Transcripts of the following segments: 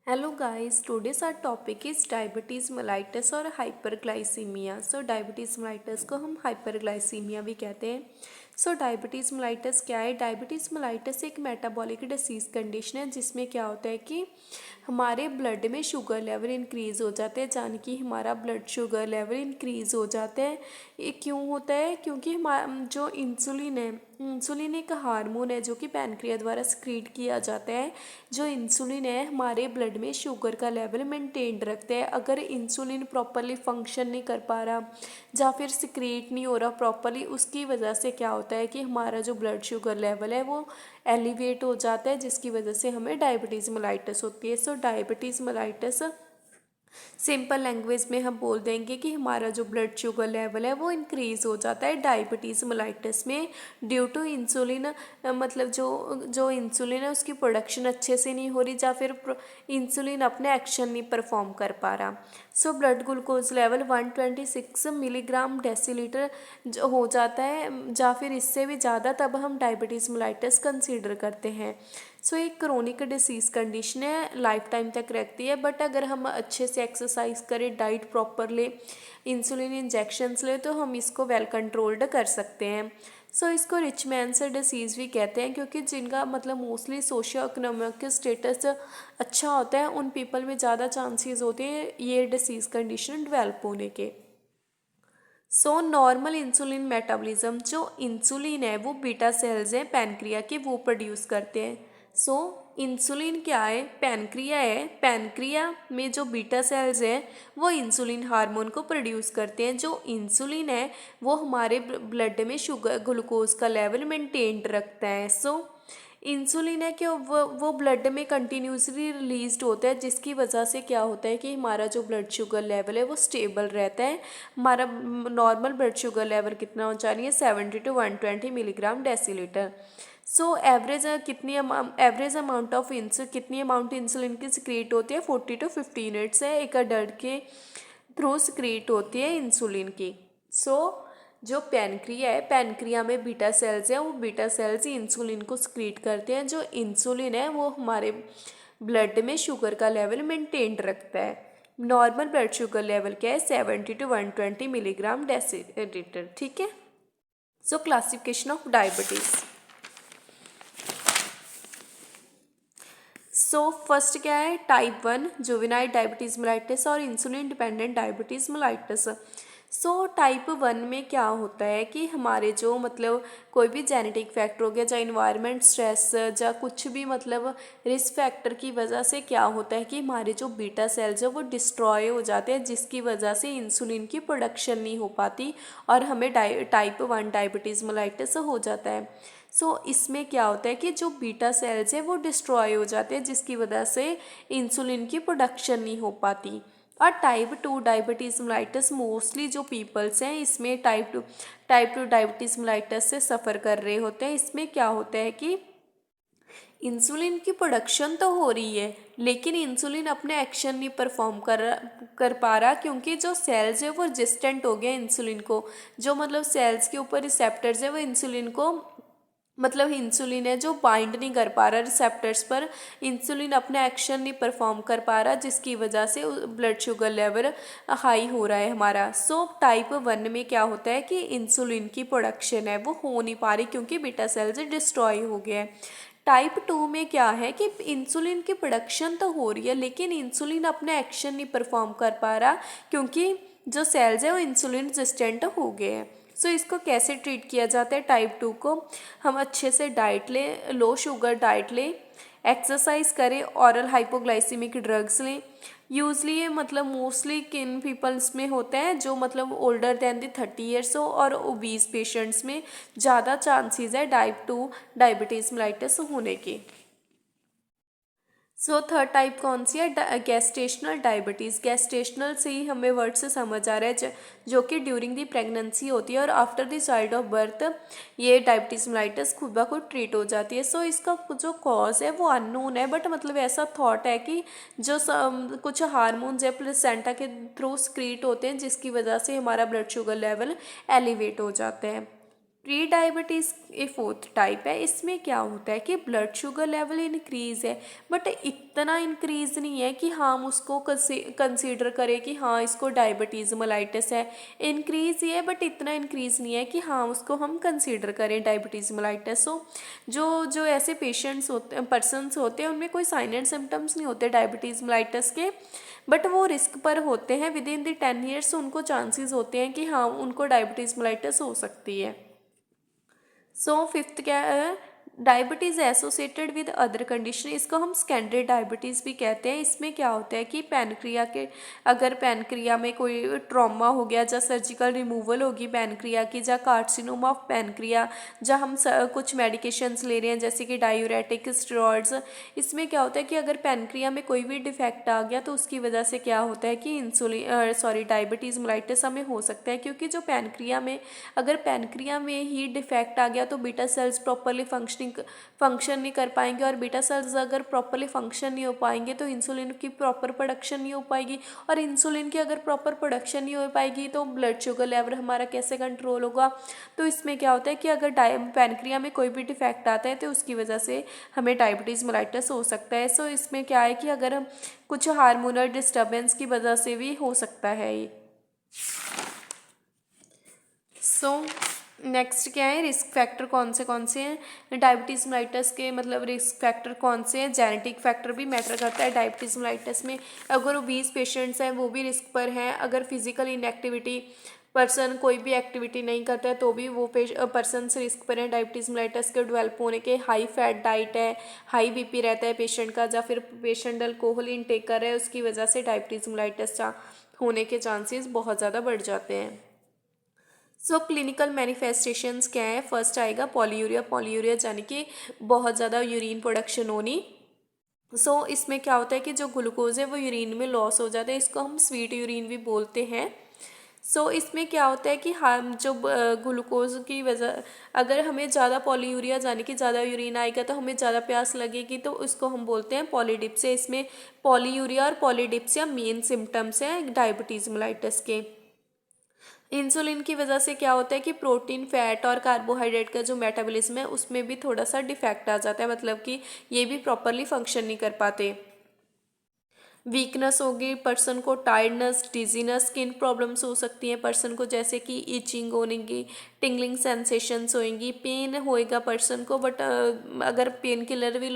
Hello guys, today's our topic is diabetes mellitus और hyperglycaemia. Diabetes mellitus को हम hyperglycaemia भी कहते हैं। डायबिटीज़ mellitus क्या है? डायबिटीज़ mellitus एक मेटाबॉलिक डिसीज़ कंडीशन है जिसमें क्या होता है कि हमारे ब्लड में शुगर लेवल इंक्रीज़ हो जाते हैं, यानी कि हमारा ब्लड शुगर लेवल इंक्रीज़ हो जाता है। ये क्यों होता है? क्योंकि हमारा जो इंसुलिन है, इंसुलिन एक हार्मोन है जो कि पैनक्रिया द्वारा सिक्रीट किया जाता है। जो इंसुलिन है हमारे ब्लड में शुगर का लेवल मेंटेन रखता है। अगर इंसुलिन प्रॉपरली फंक्शन नहीं कर पा रहा या फिर सिक्रीट नहीं हो रहा प्रॉपरली, उसकी वजह से क्या होता है कि हमारा जो ब्लड शुगर लेवल है वो एलिवेट हो जाता है, जिसकी वजह से हमें डायबिटीज़ mellitus होती है। डायबिटीज़ mellitus सिंपल लैंग्वेज में हम बोल देंगे कि हमारा जो ब्लड शुगर लेवल है वो इंक्रीज़ हो जाता है डायबिटीज़ mellitus में ड्यू टू इंसुलिन। मतलब जो इंसुलिन है उसकी प्रोडक्शन अच्छे से नहीं हो रही या फिर इंसुलिन अपने एक्शन नहीं परफॉर्म कर पा रहा। Blood glucose level 126 milligram decilitre हो जाता है या फिर इससे भी ज़्यादा, तब हम डायबिटीज़ mellitus कंसीडर करते हैं। एक क्रोनिक डिसीज़ कंडीशन है, लाइफ टाइम तक रहती है, बट अगर हम अच्छे से एक्सरसाइज करें, डाइट प्रॉपर ले, इंसुलिन इंजेक्शंस ले, तो हम इसको वेल कंट्रोल्ड कर सकते हैं। इसको रिच मैन्स डिसीज़ भी कहते हैं, क्योंकि जिनका मतलब मोस्टली सोशियो इकोनॉमिक स्टेटस अच्छा होता है उन पीपल में ज़्यादा चांसेस होते हैं ये डिसीज़ कंडीशन डेवलप होने के। नॉर्मल इंसुलिन मेटाबॉलिज्म, जो इंसुलिन है वो बीटा सेल्स हैं पैनक्रिया के, वो प्रोड्यूस करते हैं। इंसुलिन क्या है? पैनक्रिया है। पैनक्रिया में जो बीटा सेल्स हैं वो इंसुलिन हार्मोन को प्रोड्यूस करते हैं। जो इंसुलिन है वो हमारे ब्लड में शुगर ग्लूकोज का लेवल मेंटेन रखता है। इंसुलिन है कि वो ब्लड में कंटिन्यूसली रिलीज्ड होता है, जिसकी वजह से क्या होता है कि हमारा जो ब्लड शुगर लेवल है वो स्टेबल रहता है। हमारा नॉर्मल ब्लड शुगर लेवल कितना होना चाहिए? 70 to 120 मिलीग्राम डेसीलीटर। एवरेज कितनी एवरेज अमाउंट ऑफ कितनी अमाउंट इंसुलिन की सिक्रीट होती है? 40 to 50 यूनिट्स है एक अडल्ट के थ्रू सिक्रीट होती है इंसुलिन की। जो पैनक्रिया है, पैनक्रिया में बीटा सेल्स हैं, वो बीटा सेल्स ही इंसुलिन को सिक्रीट करते हैं। जो इंसुलिन है वो हमारे ब्लड में शुगर का लेवल मेंटेन रखता है। नॉर्मल ब्लड शुगर लेवल क्या है? 70 to 120 मिलीग्राम डेसीलीटर। ठीक है। Classification of diabetes. फर्स्ट क्या है? टाइप 1 जुवेनाइल डायबिटीज़ mellitus और insulin dependent diabetes mellitus। Type 1 में क्या होता है कि हमारे जो मतलब कोई भी जेनेटिक फैक्टर हो गया, चाहे इन्वायरमेंट, स्ट्रेस या कुछ भी मतलब रिस्क फैक्टर की वजह से क्या होता है कि हमारे जो बीटा सेल्स है वो डिस्ट्रॉय हो जाते हैं, जिसकी वजह से इंसुलिन की प्रोडक्शन नहीं हो पाती और हमें टाइप 1 डायबिटीज़ mellitus हो जाता है। इसमें क्या होता है कि जो बीटा सेल्स है वो डिस्ट्रॉय हो जाते हैं, जिसकी वजह से इंसुलिन की प्रोडक्शन नहीं हो पाती। और टाइप 2 डायबिटीज़ mellitus मोस्टली जो पीपल्स हैं इसमें टाइप टू डायबिटीज़ mellitus से सफ़र कर रहे होते हैं। इसमें क्या होता है कि इंसुलिन की प्रोडक्शन तो हो रही है लेकिन इंसुलिन अपने एक्शन नहीं परफॉर्म कर पा रहा, क्योंकि जो सेल्स है वो रेजिस्टेंट हो गए इंसुलिन को। जो मतलब सेल्स के ऊपर रिसेप्टर्स है वो इंसुलिन को मतलब इंसुलिन है जो बाइंड नहीं कर पा रहा रिसेप्टर्स पर, इंसुलिन अपना एक्शन नहीं परफॉर्म कर पा रहा, जिसकी वजह से ब्लड शुगर लेवल हाई हो रहा है हमारा। टाइप 1 में क्या होता है कि इंसुलिन की प्रोडक्शन है वो हो नहीं पा रही, क्योंकि बीटा सेल्स डिस्ट्रॉय हो गया है। टाइप 2 में क्या है कि इंसुलिन की प्रोडक्शन तो हो रही है लेकिन इंसुलिन अपना एक्शन नहीं परफॉर्म कर पा रहा, क्योंकि जो सेल्स है वो इंसुलिन रेजिस्टेंट हो गए हैं। इसको कैसे ट्रीट किया जाता है? टाइप 2 को हम अच्छे से डाइट लें, लो शुगर डाइट लें, एक्सरसाइज करें, ऑरल हाइपोग्लाइसीमिक ड्रग्स लें। यूजली ये मतलब मोस्टली किन पीपल्स में होता है जो मतलब ओल्डर दैन दी 30 ईयर्स हो, और ओबीज पेशेंट्स में ज़्यादा चांसेस है टाइप 2 डायबिटीज़ mellitus होने के। थर्ड टाइप कौन सी है? Gestational diabetes. गैस्टेशनल से ही हमें वर्ड से समझ आ रहा है जो कि ड्यूरिंग दी प्रेगनेंसी होती है और after the child of birth ये डायबिटीज़ mellitus खुद ब खुद ट्रीट हो जाती है। इसका जो कॉज है वो अननोन है, बट मतलब ऐसा थॉट है कि जो कुछ हार्मोन्स या प्लेसेंटा के थ्रू सक्रीट होते हैं, जिसकी वजह से हमारा ब्लड शुगर लेवल एलिवेट हो जाता है। प्री डायबिटीज़ ये फोर्थ टाइप है। इसमें क्या होता है कि ब्लड शुगर लेवल इंक्रीज़ है, बट इतना इंक्रीज़ नहीं है कि हम उसको कंसीडर करें कि हाँ इसको डायबिटीज़ मेलाइटिस है। इंक्रीज़ ही है बट इतना इंक्रीज़ नहीं है कि हाँ उसको हम कंसीडर करें डायबिटीज़ मेलाइटिस। सो जो जो ऐसे पेशेंट्स होते पर्सनस होते हैं उनमें कोई साइन एंड सिम्टम्स नहीं होते डायबिटीज़ मेलाइटिस के, बट वो रिस्क पर होते हैं। विद इन द 10 ईयर्स उनको चांसेस होते हैं कि हाँ उनको डायबिटीज़ मेलाइटिस हो सकती है। सो फिफ्थ क्या है, diabetes associated with other condition, इसको हम सेकेंडरी डायबिटीज़ भी कहते हैं। इसमें क्या होता है कि पैनक्रिया के अगर पैनक्रिया में कोई ट्रॉमा हो गया, या सर्जिकल रिमूवल होगी पैनक्रिया की, या कार्सिनोमा ऑफ पैनक्रिया, जहाँ हम कुछ मेडिकेशंस ले रहे हैं जैसे कि डायूरेटिक, स्टेरॉइड्स, इसमें क्या होता है कि अगर पैनक्रिया में कोई भी डिफेक्ट आ गया तो उसकी वजह से क्या होता है कि डायबिटीज़ मेलाइटिस हमें हो सकता है। क्योंकि जो पैनक्रिया में अगर पैनक्रिया में ही डिफेक्ट आ गया तो बीटा सेल्स प्रॉपरली फंक्शन नहीं कर पाएंगे, और बीटा सेल्स अगर प्रॉपरली फंक्शन नहीं हो पाएंगे तो इंसुलिन की प्रॉपर प्रोडक्शन नहीं हो पाएगी, और इंसुलिन की अगर प्रॉपर प्रोडक्शन नहीं हो पाएगी तो ब्लड शुगर लेवल हमारा कैसे कंट्रोल होगा। तो इसमें क्या होता है कि अगर पैनक्रिया में कोई भी डिफेक्ट आता है तो उसकी वजह से हमें डायबिटीज़ मेलाइटिस हो सकता है। सो इसमें क्या है कि अगर हम कुछ हार्मोनल डिस्टर्बेंस की वजह से भी हो सकता है ये। सो नेक्स्ट क्या है, रिस्क फैक्टर कौन से हैं डायबिटीज़ मेलाइटिस के, मतलब रिस्क फैक्टर कौन से हैं। जेनेटिक फैक्टर भी मैटर करता है डायबिटीज़ मेलाइटिस में। अगर ओबीस पेशेंट्स हैं वो भी रिस्क पर हैं। अगर फिजिकल इनएक्टिविटी पर्सन कोई भी एक्टिविटी नहीं करता है तो भी वो पर्सन रिस्क पर है डायबिटीज़ मेलाइटिस के डेवलप होने के। हाई फैट डाइट है, हाई बीपी रहता है पेशेंट का, या फिर पेशेंट अल्कोहल इनटेक कर रहा है, उसकी वजह से डायबिटीज़ मेलाइटिस होने के चांसेस बहुत ज़्यादा बढ़ जाते हैं। सो क्लिनिकल मैनिफेस्टेशंस क्या है, फर्स्ट आएगा पॉलीयूरिया यानी कि बहुत ज़्यादा यूरिन प्रोडक्शन होनी। सो इसमें क्या होता है कि जो ग्लूकोज है वो यूरिन में लॉस हो जाता है, इसको हम स्वीट यूरिन भी बोलते हैं। सो इसमें क्या होता है कि हम जो ग्लूकोज की वजह अगर हमें ज़्यादा पॉलीयूरिया यानी कि ज़्यादा यूरिन आएगा तो हमें ज़्यादा प्यास लगेगी, तो इसको हम बोलते हैं पॉलीडिप्सिया। इसमें पॉलीयूरिया और पॉलीडिप्सिया मेन सिम्टम्स हैं डायबिटीज़ मेलाइटिस के। इंसुलिन की वजह से क्या होता है कि प्रोटीन, फैट और कार्बोहाइड्रेट का जो मेटाबॉलिज्म है उसमें भी थोड़ा सा डिफेक्ट आ जाता है, मतलब कि ये भी प्रॉपरली फंक्शन नहीं कर पाते। वीकनेस होगी पर्सन को, टायर्डनेस, डिजीनेस, स्किन प्रॉब्लम्स हो सकती हैं पर्सन को, जैसे कि इचिंग होगी, टिंगलिंग सेंसेशंस होएंगी, पेन होएगा पर्सन को। बट अगर पेन किलर भी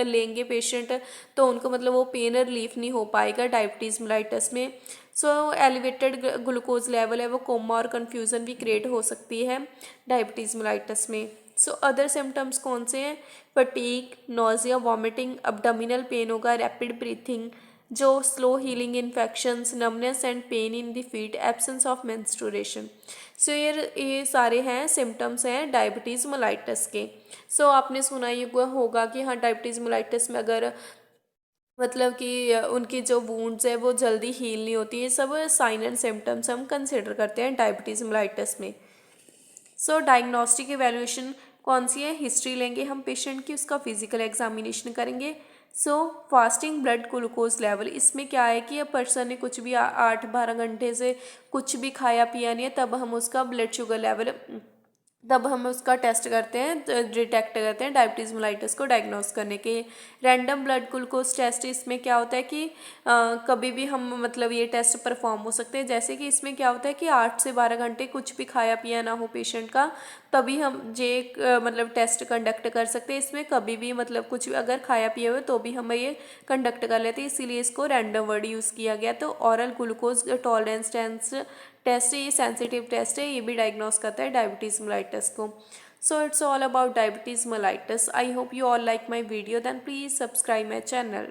लेंगे पेशेंट तो उनको मतलब वो पेन रिलीफ नहीं हो पाएगा डायबिटीज़ मेलाइटिस में। सो एलिवेटेड ग्लूकोज लेवल है वो कोमा और कन्फ्यूज़न भी क्रिएट हो सकती है डायबिटीज़ मेलाइटिस में। सो अदर सिम्टम्स कौन से हैं, fatigue, nausea, vomiting, abdominal pain होगा, रैपिड ब्रीथिंग, जो slow healing infections, numbness and pain in the feet, absence of menstruation. So ये सारे हैं सिम्टम्स हैं डायबिटीज़ मेलाइटिस के। सो आपने सुना ही होगा कि हाँ डायबिटीज़ मेलाइटिस में अगर मतलब कि उनकी जो वूंड्स है वो जल्दी हील नहीं होती, ये सब साइन एंड सिम्टम्स हम कंसिडर करते हैं डायबिटीज़ मेलाइटिस में। सो डायग्नोस्टिक इवैल्यूएशन कौन सी है, हिस्ट्री लेंगे हम पेशेंट की, उसका फिजिकल एग्जामिनेशन करेंगे। सो फास्टिंग ब्लड ग्लूकोज लेवल, इसमें क्या है कि पर्सन ने कुछ भी 8-12 घंटे से कुछ भी खाया पिया नहीं है तब हम उसका ब्लड शुगर लेवल तब हम उसका टेस्ट करते हैं, डिटेक्ट करते हैं डायबिटीज़ मेलाइटिस को डायग्नोस करने के। रैंडम ब्लड ग्लूकोज टेस्ट, इसमें क्या होता है कि कभी भी हम मतलब ये टेस्ट परफॉर्म हो सकते हैं। जैसे कि इसमें क्या होता है कि 8 से 12 घंटे कुछ भी खाया पिया ना हो पेशेंट का, तभी हम मतलब टेस्ट कंडक्ट कर सकते हैं। इसमें कभी भी मतलब कुछ भी अगर खाया पिया हो तो भी हम ये कंडक्ट कर लेते हैं, इसीलिए इसको रैंडम वर्ड यूज़ किया गया। तो ऑरल ग्लूकोज टॉलरेंस टेस्ट ये सेंसिटिव टेस्ट है, ये भी डायग्नोस करता है डायबिटीज़ मेलाइटिस को। So it's all about diabetes mellitus. I hope you all like my video, then please subscribe my channel.